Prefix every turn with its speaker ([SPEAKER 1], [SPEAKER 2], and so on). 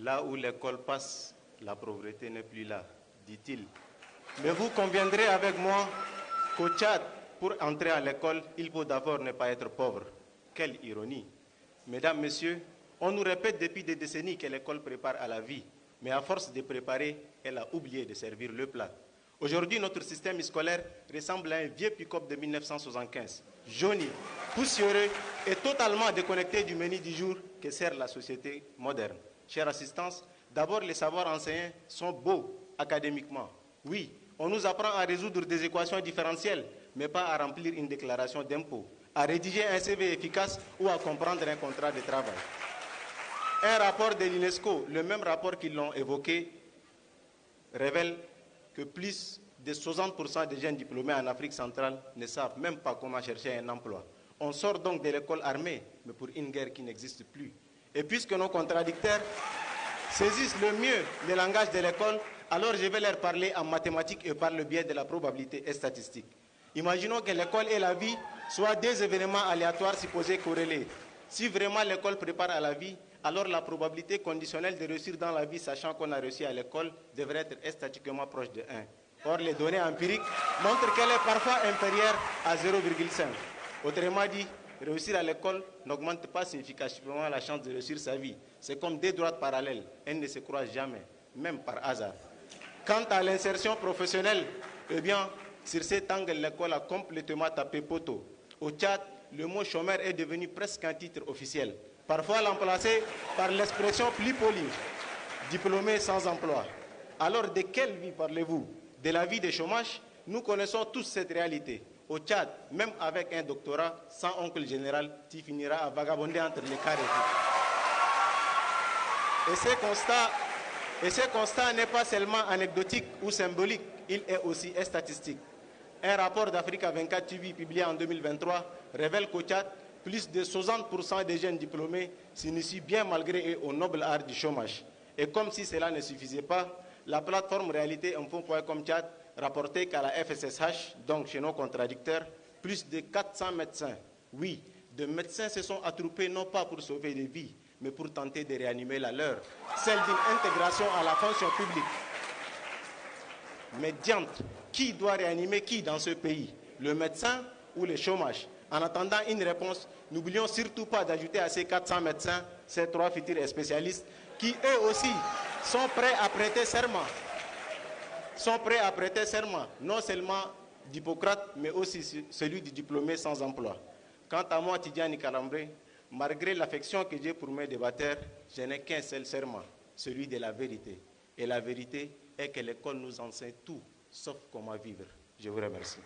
[SPEAKER 1] Là où l'école passe, la pauvreté n'est plus là, dit-il. Mais vous conviendrez avec moi qu'au Tchad, pour entrer à l'école, il faut d'abord ne pas être pauvre. Quelle ironie. Mesdames, Messieurs, on nous répète depuis des décennies que l'école prépare à la vie, mais à force de préparer, elle a oublié de servir le plat. Aujourd'hui, notre système scolaire ressemble à un vieux pick-up de 1975, jauni, poussiéreux et totalement déconnecté du menu du jour que sert la société moderne. Chère assistance, d'abord les savoirs enseignés sont beaux académiquement. Oui, on nous apprend à résoudre des équations différentielles, mais pas à remplir une déclaration d'impôt, à rédiger un CV efficace ou à comprendre un contrat de travail. Un rapport de l'UNESCO, le même rapport qu'ils l'ont évoqué, révèle que plus de 60% des jeunes diplômés en Afrique centrale ne savent même pas comment chercher un emploi. On sort donc de l'école armée, mais pour une guerre qui n'existe plus. Et puisque nos contradicteurs saisissent le mieux le langage de l'école, alors je vais leur parler en mathématiques et par le biais de la probabilité et statistique. Imaginons que l'école et la vie soient deux événements aléatoires supposés corrélés. Si vraiment l'école prépare à la vie, alors la probabilité conditionnelle de réussir dans la vie, sachant qu'on a réussi à l'école, devrait être statistiquement proche de 1. Or, les données empiriques montrent qu'elle est parfois inférieure à 0,5. Autrement dit, réussir à l'école n'augmente pas significativement la chance de réussir sa vie. C'est comme deux droites parallèles, elles ne se croisent jamais, même par hasard. Quant à l'insertion professionnelle, eh bien, sur cet angle, l'école a complètement tapé poteau. Au Tchad, le mot chômeur est devenu presque un titre officiel, parfois remplacé par l'expression plus polie, diplômé sans emploi. Alors, de quelle vie parlez-vous? De la vie de chômage? Nous connaissons tous cette réalité. Au Tchad, même avec un doctorat, sans oncle général, tu finiras à vagabonder entre les carrés. Et ce constat n'est pas seulement anecdotique ou symbolique, il est aussi statistique. Un rapport d'Africa 24 TV publié en 2023 révèle qu'au Tchad, plus de 60% des jeunes diplômés s'initient bien malgré eux au noble art du chômage. Et comme si cela ne suffisait pas, la plateforme Réalité Info.com Tchad rapportait qu'à la FSSH, donc chez nos contradicteurs, plus de 400 médecins, oui, de médecins se sont attroupés non pas pour sauver des vies, mais pour tenter de réanimer la leur, celle d'une intégration à la fonction publique. Mais diantre, qui doit réanimer qui dans ce pays? Le médecin ou le chômage? En attendant une réponse, n'oublions surtout pas d'ajouter à ces 400 médecins, ces 3 futurs spécialistes, qui eux aussi sont prêts à prêter serment. Sont prêts à prêter serment, non seulement d'Hippocrate, mais aussi celui du diplômé sans emploi. Quant à moi, Tidjani Kalambré, malgré l'affection que j'ai pour mes débatteurs, je n'ai qu'un seul serment, celui de la vérité. Et la vérité est que l'école nous enseigne tout, sauf comment vivre. Je vous remercie.